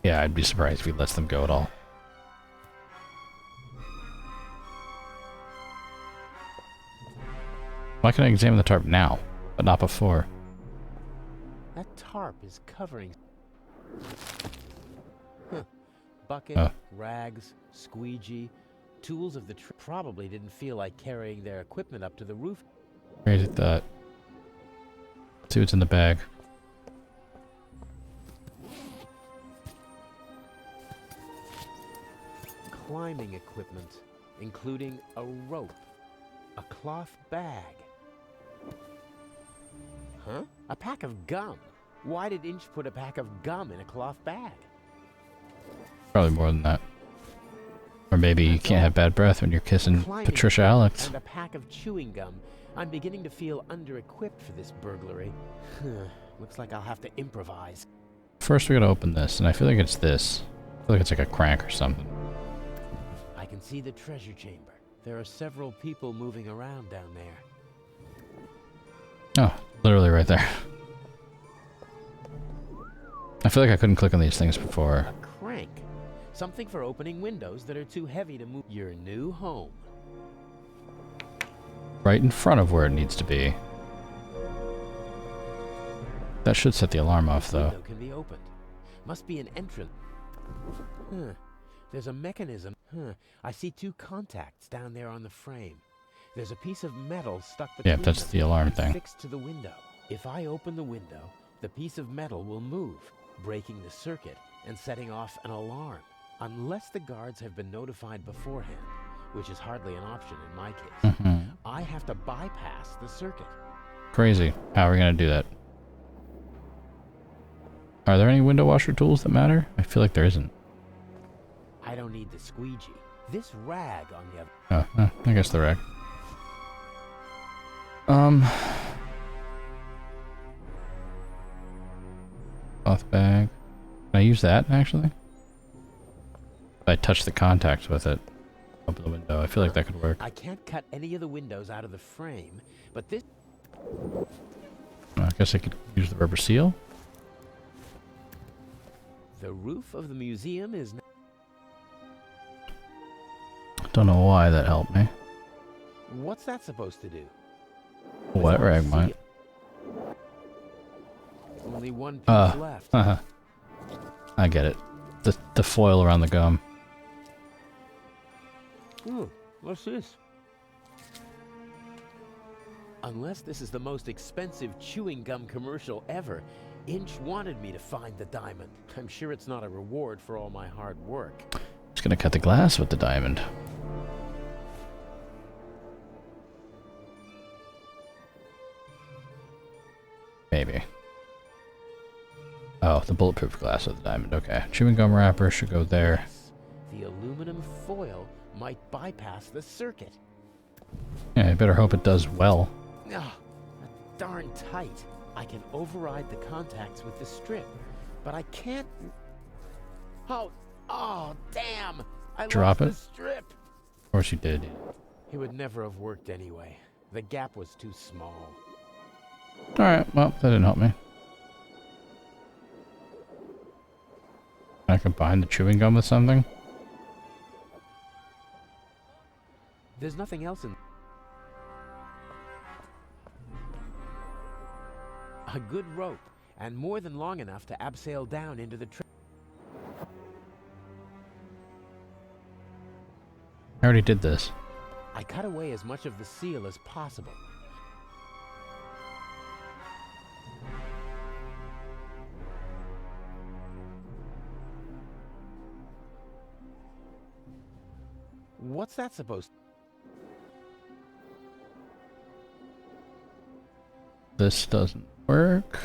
Yeah, I'd be surprised if he lets them go at all. Why can I examine the tarp now, but not before? That tarp is covering... Bucket, rags, squeegee, tools of the probably didn't feel like carrying their equipment up to the roof. Crazy thought. Let's see what's in the bag. Climbing equipment, including a rope, a cloth bag. Huh? A pack of gum. Why did Inch put a pack of gum in a cloth bag? Probably more than that. Or maybe you can't have bad breath when you're kissing Patricia Alex. And a pack of chewing gum. I'm beginning to feel under-equipped for this burglary. Looks like I'll have to improvise. First we gotta open this, and I feel like it's this. I feel like it's like a crank or something. I can see the treasure chamber. There are several people moving around down there. Oh, literally right there. I feel like I couldn't click on these things before. A crank. Something for opening windows that are too heavy to move. Your new home. Right in front of where it needs to be. That should set the alarm off, though. Window can be opened. Must be an entrance. There's a mechanism. I see two contacts down there on the frame. There's a piece of metal stuck between Yeah, that's the alarm thing. fixed to the window. If I open the window, the piece of metal will move, breaking the circuit and setting off an alarm. Unless the guards have been notified beforehand, which is hardly an option in my case. I have to bypass the circuit. Crazy. How are we gonna do that? Are there any window washer tools that matter? I feel like there isn't. I don't need the squeegee. This rag on the other... Oh, I guess the rag. Cloth bag. Can I use that, actually? If I touch the contacts with it. Open the window. I feel like that could work. I can't cut any of the windows out of the frame, but this... I guess I could use the rubber seal. The roof of the museum is... Don't know why that helped me. What's that supposed to do? Wet rag might. Only one piece left. I get it. The foil around the gum. What's this? Unless this is the most expensive chewing gum commercial ever, Inch wanted me to find the diamond. I'm sure it's not a reward for all my hard work. Just gonna cut the glass with the diamond. Maybe. Oh, the bulletproof glass with the diamond. Okay. Chewing gum wrapper should go there. Yes, the aluminum foil might bypass the circuit. Yeah, I better hope it does well. Ah, darn tight. I can override the contacts with the strip, but I can't... Oh, damn! I Drop lost it? the strip! Of course you did. It would never have worked anyway. The gap was too small. Alright, well, that didn't help me. I combine the chewing gum with something? There's nothing else in... A good rope, and more than long enough to abseil down into the I already did this. I cut away as much of the seal as possible. What's that supposed to... This doesn't work.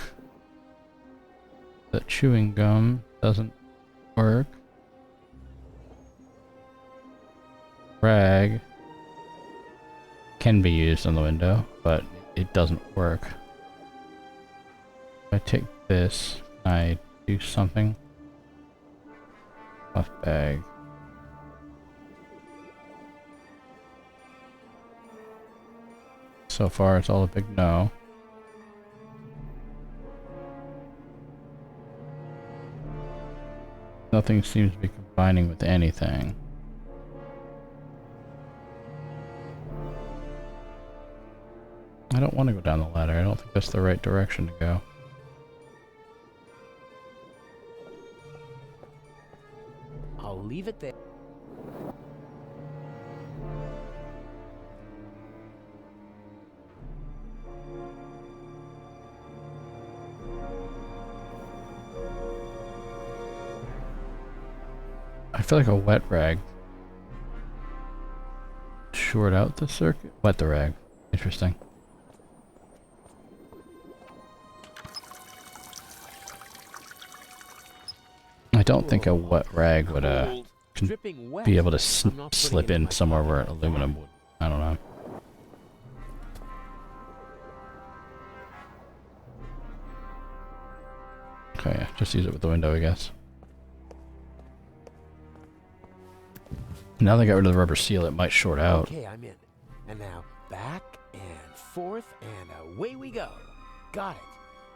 The chewing gum doesn't work. Rag can be used on the window, but it doesn't work. If I take this, I do something. Cloth bag. So far, it's all a big no. Nothing seems to be combining with anything. I don't want to go down the ladder. I don't think that's the right direction to go. I'll leave it there. I feel like a wet rag. Short out the circuit? Wet the rag. Interesting. I don't think a wet rag would Dripping wet. be able to I'm not putting slip it in in my somewhere pocket. where aluminum would. I don't know. Okay, yeah, just use it with the window, I guess. Now they got rid of the rubber seal, it might short out. Okay, I'm in. And now back and forth and away we go. Got it.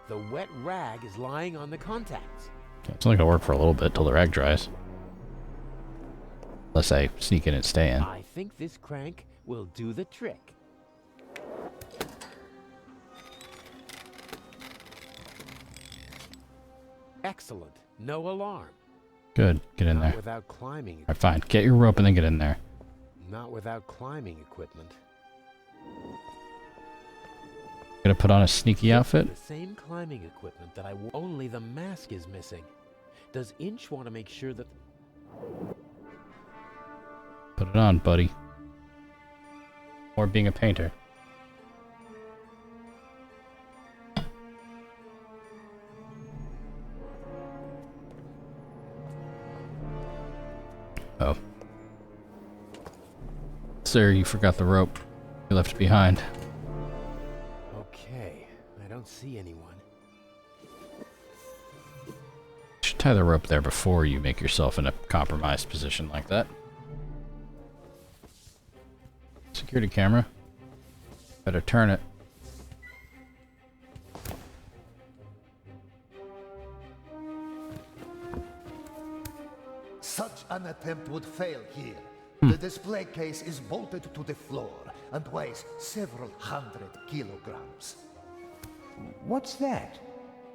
The wet rag is lying on the contacts. Yeah, it's only gonna work for a little bit till the rag dries. Unless I sneak in and stay in. I think this crank will do the trick. Excellent. No alarm. Good, get in Not there. without climbing. Alright, fine. Get your rope and then get in there. Not without climbing equipment. Gonna put on a sneaky outfit? The same climbing equipment that I wore. Only the mask is missing. Does Inch want to make sure that... Put it on, buddy. Or being a painter. Oh. Sir, you forgot the rope. You left it behind. Okay, I don't see anyone. You should tie the rope there before you make yourself in a compromised position like that. Security camera. Better turn it. Such an attempt would fail here. The display case is bolted to the floor and weighs several hundred kilograms. What's that?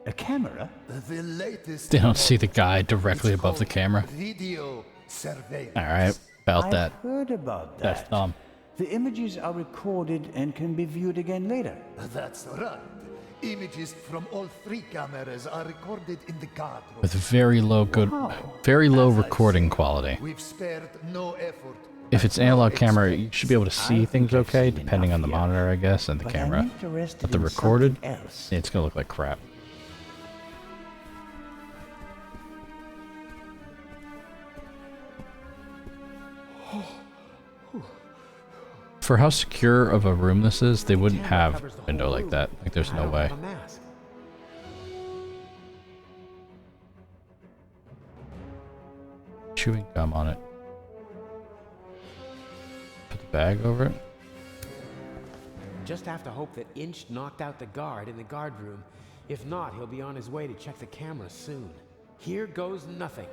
A camera? The latest... They don't see the guy directly It's above the called camera. Video surveillance. Alright, about I've that. heard about That's that. dumb. The images are recorded and can be viewed again later. That's right. Images from all three cameras are recorded in the guard room. With very low very low recording quality. We've spared no effort. If it's analog camera, you should be able to see I things think I've okay, seen depending on the enough here. monitor, I guess, and the But camera. I'm interested But the in recorded, something else. it's gonna look like crap. For how secure of a room this is, they wouldn't Camera have covers the a window whole like room, that. Like, there's and I no don't way. have a mask. Chewing gum on it. Put the bag over it. Just have to hope that Inch knocked out the guard in the guard room. If not, he'll be on his way to check the camera soon. Here goes nothing.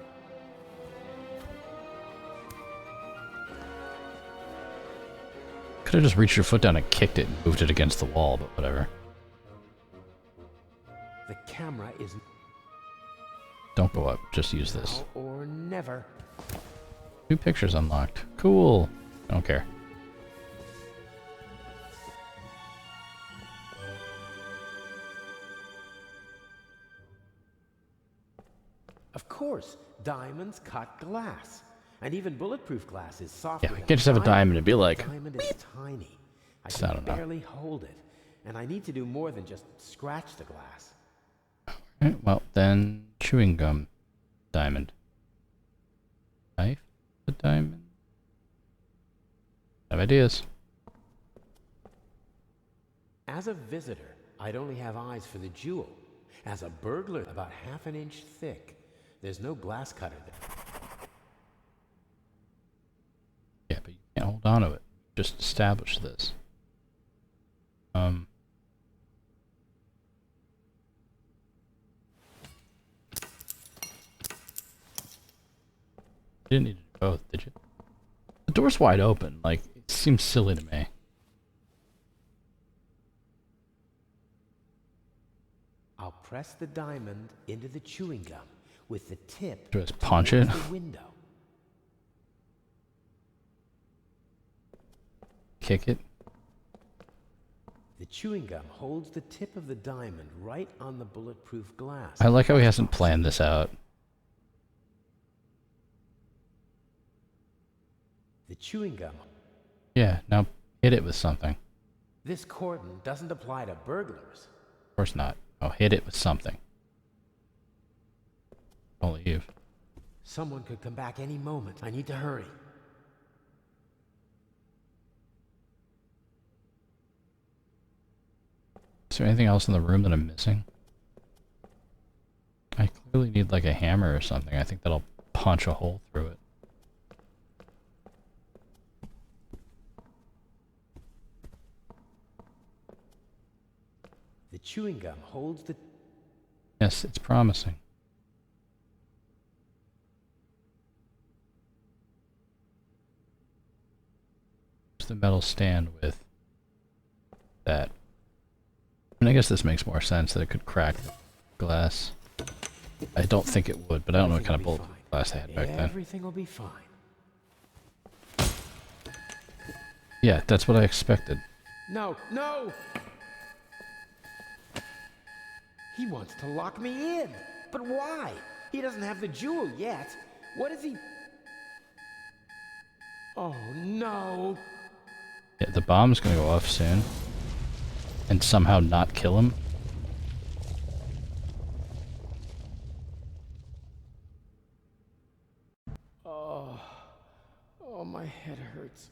Could have just reached your foot down and kicked it and moved it against the wall, but whatever. The camera is Don't go up, just use this. now or never. 2 pictures unlocked. Cool. I don't care. Of course, diamonds cut glass. And even bulletproof glass is soft. Yeah, you can't just have a diamond and be like, Diamond is tiny. I I can don't know. barely hold it. And I need to do more than just scratch the glass. Alright, well, then chewing gum. Diamond. Knife? The diamond? I have ideas. As a visitor, I'd only have eyes for the jewel. As a burglar, about half an inch thick. There's no glass cutter there. Yeah, but you can't hold on to it. Just establish this. You didn't need to do both, did you? The door's wide open. Like, it seems silly to me. I'll press the diamond into the chewing gum with the tip Just punch it. towards the window. Kick it. The chewing gum holds the tip of the diamond right on the bulletproof glass. I like how he hasn't planned this out. The chewing gum. Yeah, now hit it with something. This cordon doesn't apply to burglars. Of course not. Oh, hit it with something. Don't leave. Someone could come back any moment. I need to hurry. Is there anything else in the room that I'm missing? I clearly need like a hammer or something. I think that'll punch a hole through it. The chewing gum holds the... Yes, it's promising. What's the metal stand with that? And I guess this makes more sense that it could crack the glass. I don't think it would, but I don't know what kind of bullet glass they had back then. Everything will be fine. Yeah, that's what I expected. No, no! He wants to lock me in. But why? He doesn't have the jewel yet. What is he... Oh, no. Yeah, the bomb's gonna go off soon. And somehow not kill him. Oh, my head hurts.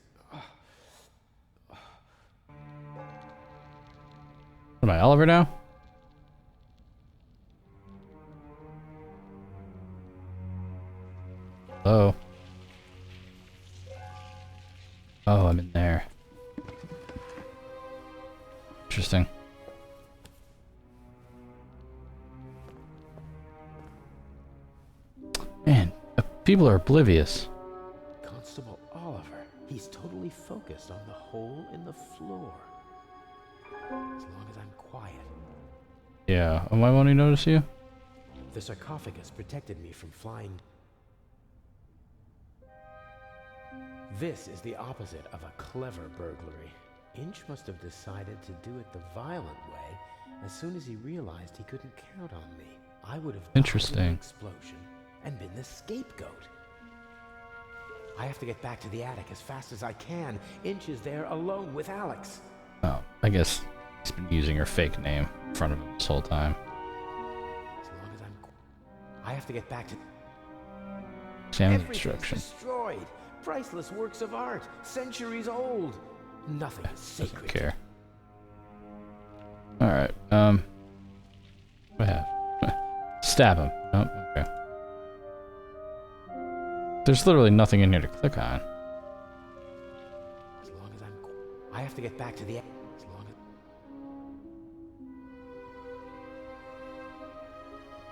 Am I Oliver now? Hello? Oh, I'm in there. Interesting. Man, people are oblivious. Constable Oliver. He's totally focused on the hole in the floor. As long as I'm quiet. Yeah, why won't he notice you? The sarcophagus protected me from flying. This is the opposite of a clever burglary. Inch must have decided to do it the violent way as soon as he realized he couldn't count on me. I would have died in Interesting. an explosion and been the scapegoat. I have to get back to the attic as fast as I can. Inch is there alone with Alex. Oh, I guess he's been using her fake name in front of him this whole time. As long as I have to get back to... Examine the Everything's instruction. destroyed. Priceless works of art, centuries old. Nothing is Doesn't sacred. care. Alright, what I have? Stab him. Oh, okay. There's literally nothing in here to click on. As long as I have to get back to the... As long as...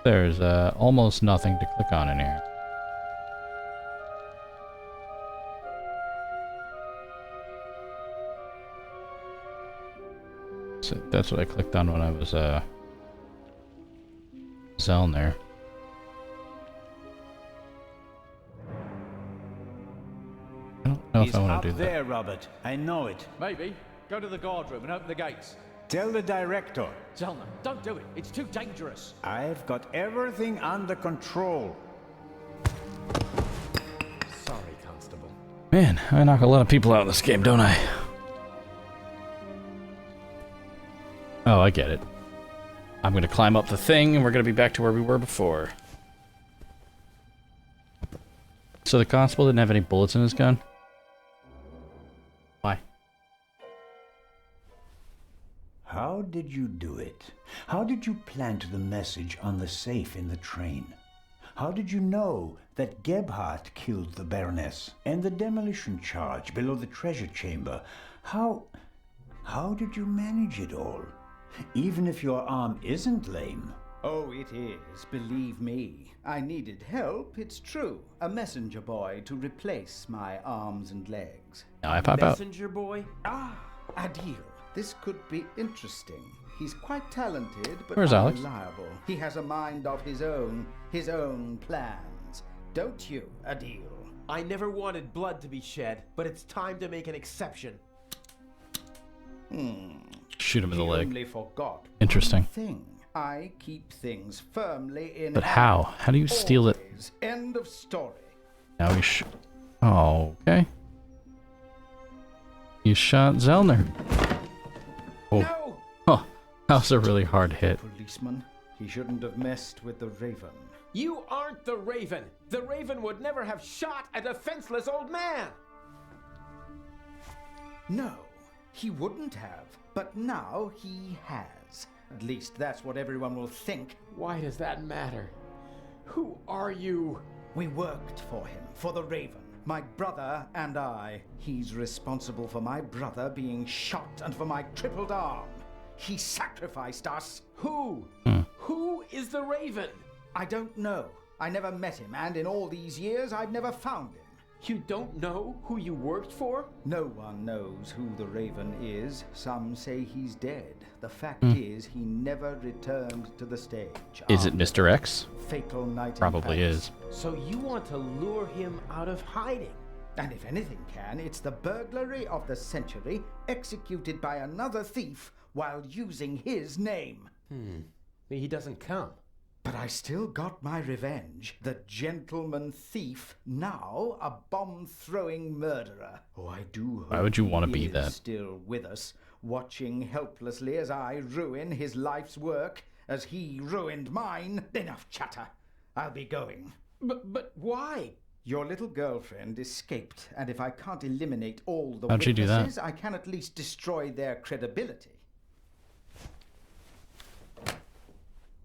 There's almost nothing to click on in here. So that's what I clicked on when I was selling there. I don't know if I want to do He's that. up there, Robert. I know it. Maybe. Go to the guard room and open the gates. Tell the director. Zellner, don't do it. It's too dangerous. I've got everything under control. Sorry, Constable. Man, I knock a lot of people out in this game, don't I? Oh, I get it. I'm gonna climb up the thing and we're gonna be back to where we were before. So the constable didn't have any bullets in his gun? Why? How did you do it? How did you plant the message on the safe in the train? How did you know that Gebhardt killed the Baroness and the demolition charge below the treasure chamber? How did you manage it all? Even if your arm isn't lame, Oh, it is, believe me. I needed help, it's true. A messenger boy to replace my arms and legs. Now I pop out. Messenger boy? Ah, Adil. This could be interesting. He's quite talented, but Where's Alex? unreliable. He has a mind of his own plans. Don't you, Adil? I never wanted blood to be shed, but it's time to make an exception. Shoot him in the He leg. only forgot Interesting. one thing. I keep things firmly in But hand. how? How do you steal it? Always. End of story. Now he Oh, okay. You shot Zellner. Oh. No! Oh, that was a really hard hit. Policeman, he shouldn't have messed with the Raven. You aren't the Raven. The Raven would never have shot a defenseless old man. No, he wouldn't have. But now he has. At least that's what everyone will think. Why does that matter? Who are you? We worked for him, for the Raven. My brother and I. He's responsible for my brother being shot and for my crippled arm. He sacrificed us. Who? Who is the Raven? I don't know. I never met him, and in all these years, I've never found him. You don't know who you worked for? No one knows who the Raven is. Some say he's dead. The fact is, he never returned to the stage. Is it Mr. X? Fatal night in Probably Paris. is. So you want to lure him out of hiding? And if anything can, it's the burglary of the century executed by another thief while using his name. He doesn't come. But I still got my revenge. The gentleman thief, now a bomb-throwing murderer. Oh, I do hope Why would you want to he be is that? still with us, watching helplessly as I ruin his life's work, as he ruined mine. Enough chatter. I'll be going. But why? Your little girlfriend escaped, and if I can't eliminate all the How'd she do that? witnesses, I can at least destroy their credibility.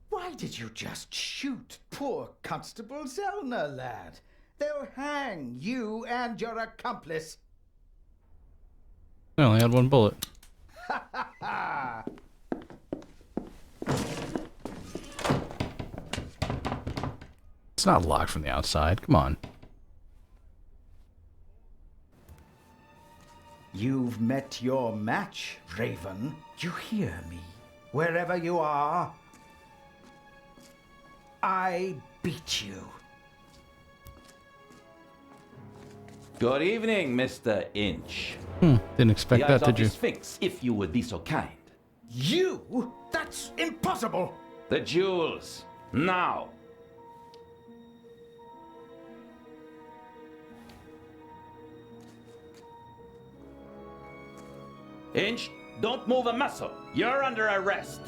Why did you just shoot poor Constable Zellner, lad? They'll hang you and your accomplice. I only had one bullet. Ah! It's not locked from the outside. Come on. You've met your match, Raven. You hear me? Wherever you are, I beat you. Good evening, Mr. Inch. Didn't expect The that, eyes of did the you? Sphinx, if you would be so kind. You? That's impossible! The jewels, now. Inch, don't move a muscle. You're under arrest.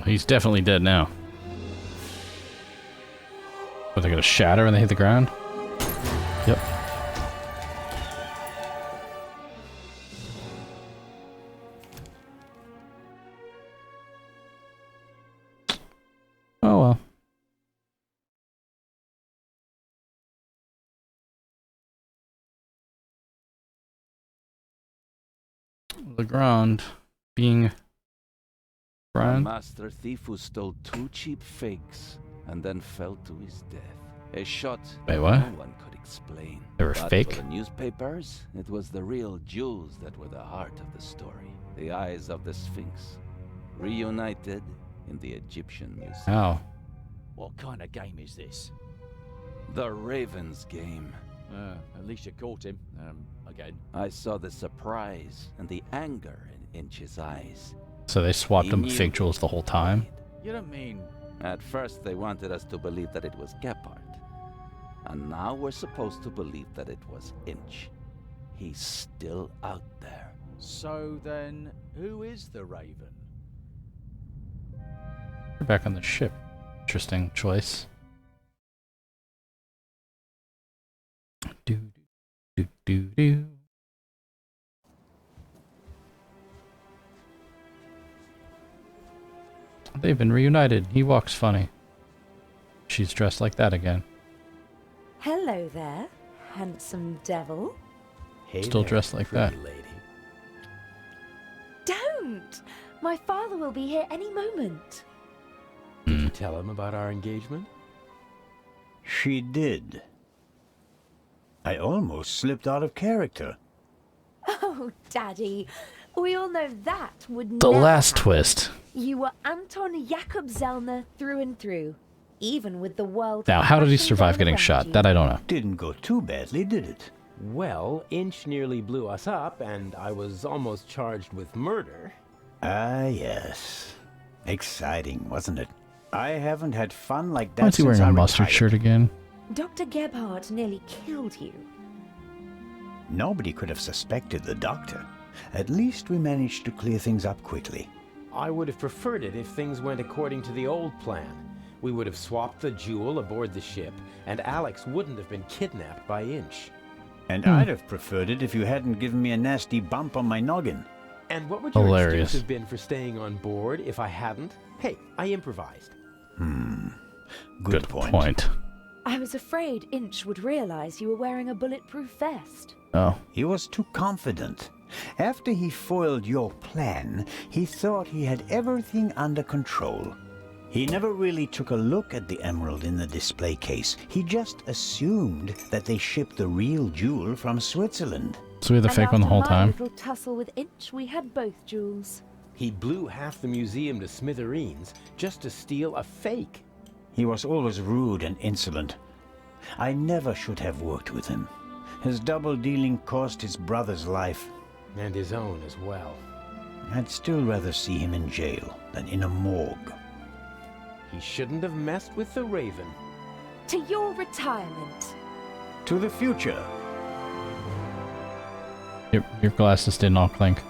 He's definitely dead now. Are they gonna shatter when they hit the ground? Yep. Oh well. Legrand being A Grand. master thief who stole 2 cheap figs and then fell to his death. A shot Wait, what? no one could explain. They were But fake? for the newspapers, it was the real jewels that were the heart of the story. The eyes of the Sphinx, reunited in the Egyptian Museum. How? What kind of game is this? The Raven's game. At least you caught him. Again. I saw the surprise and the anger in Inch's eyes. So they swapped He them knew with fake jewels the whole time? You don't mean... At first, they wanted us to believe that it was Gephardt. And now we're supposed to believe that it was Inch. He's still out there. So then, who is the Raven? We're back on the ship. Interesting choice. Do do do do. They've been reunited. He walks funny. She's dressed like that again. Hello there, handsome devil. Hey Still there, dressed like pretty that. lady. Don't! My father will be here any moment. Did you tell him about our engagement? She did. I almost slipped out of character. Oh, Daddy, we all know that would The never last happen. twist. You were Anton Jakob Zellner through and through, even with the world. Now, how did he crashing survive down getting around shot? you. That I don't know. Didn't go too badly, did it? Well, Inch nearly blew us up, and I was almost charged with murder. Ah, yes. Exciting, wasn't it? I haven't had fun like that Why is he since wearing a I mustard retired. shirt again? Dr. Gebhardt nearly killed you. Nobody could have suspected the doctor. At least we managed to clear things up quickly. I would have preferred it if things went according to the old plan. We would have swapped the jewel aboard the ship, and Alex wouldn't have been kidnapped by Inch. And I'd have preferred it if you hadn't given me a nasty bump on my noggin. And what would your Hilarious. excuse have been for staying on board if I hadn't? Hey, I improvised. Good point. I was afraid Inch would realize you were wearing a bulletproof vest. Oh. He was too confident. After he foiled your plan, he thought he had everything under control. He never really took a look at the emerald in the display case. He just assumed that they shipped the real jewel from Switzerland. So we had the And fake one the after whole my time? little tussle with Inch, we had both jewels. He blew half the museum to smithereens just to steal a fake. He was always rude and insolent. I never should have worked with him. His double dealing cost his brother's life. And his own as well. I'd still rather see him in jail than in a morgue. He shouldn't have messed with the Raven. To your retirement. To the future. Your glasses didn't all clink.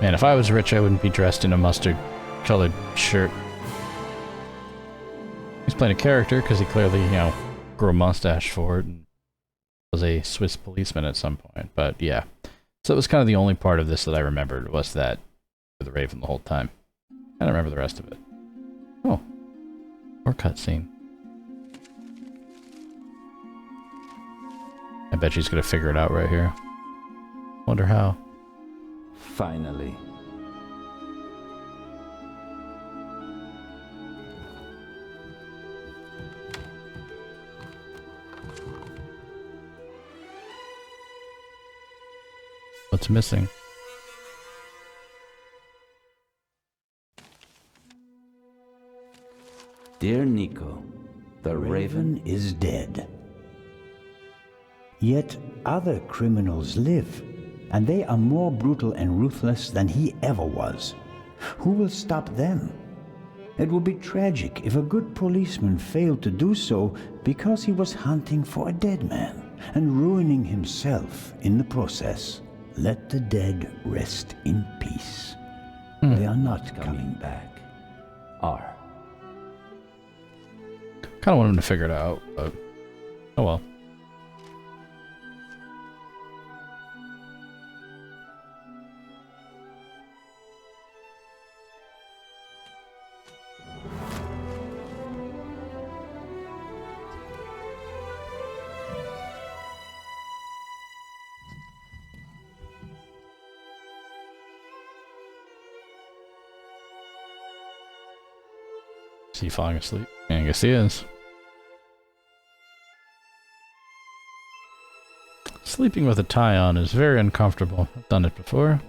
Man, if I was rich, I wouldn't be dressed in a mustard-colored shirt. He's playing a character because he clearly, grew a mustache for it and was a Swiss policeman at some point. But yeah, so it was kind of the only part of this that I remembered was that for the Raven the whole time. I don't remember the rest of it. Oh, more cutscene. I bet she's gonna figure it out right here. Wonder how. Finally. What's missing? Dear Nico, the Raven is dead. Yet other criminals live, and they are more brutal and ruthless than he ever was. Who will stop them? It would be tragic if a good policeman failed to do so because he was hunting for a dead man and ruining himself in the process. Let the dead rest in peace. They are not coming back. R. Kind of want him to figure it out, but oh well. Is he falling asleep? I guess he is. Sleeping with a tie on is very uncomfortable. I've done it before.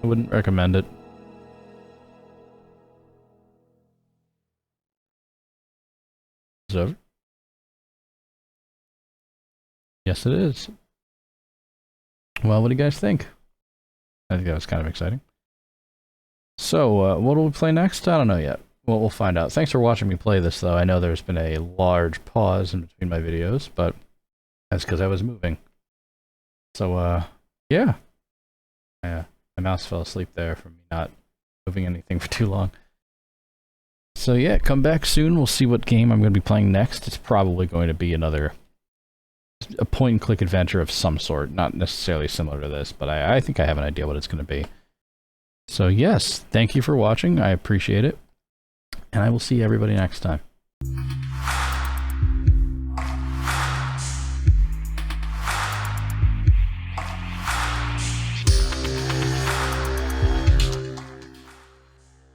I wouldn't recommend it. Is it over? Yes, it is. Well, what do you guys think? I think that was kind of exciting. So, what will we play next? I don't know yet. Well, we'll find out. Thanks for watching me play this, though. I know there's been a large pause in between my videos, but that's because I was moving. So, yeah. My mouse fell asleep there from me not moving anything for too long. So, yeah, come back soon. We'll see what game I'm going to be playing next. It's probably going to be a point-and-click adventure of some sort. Not necessarily similar to this, but I think I have an idea what it's going to be. So, yes, thank you for watching. I appreciate it. And I will see everybody next time.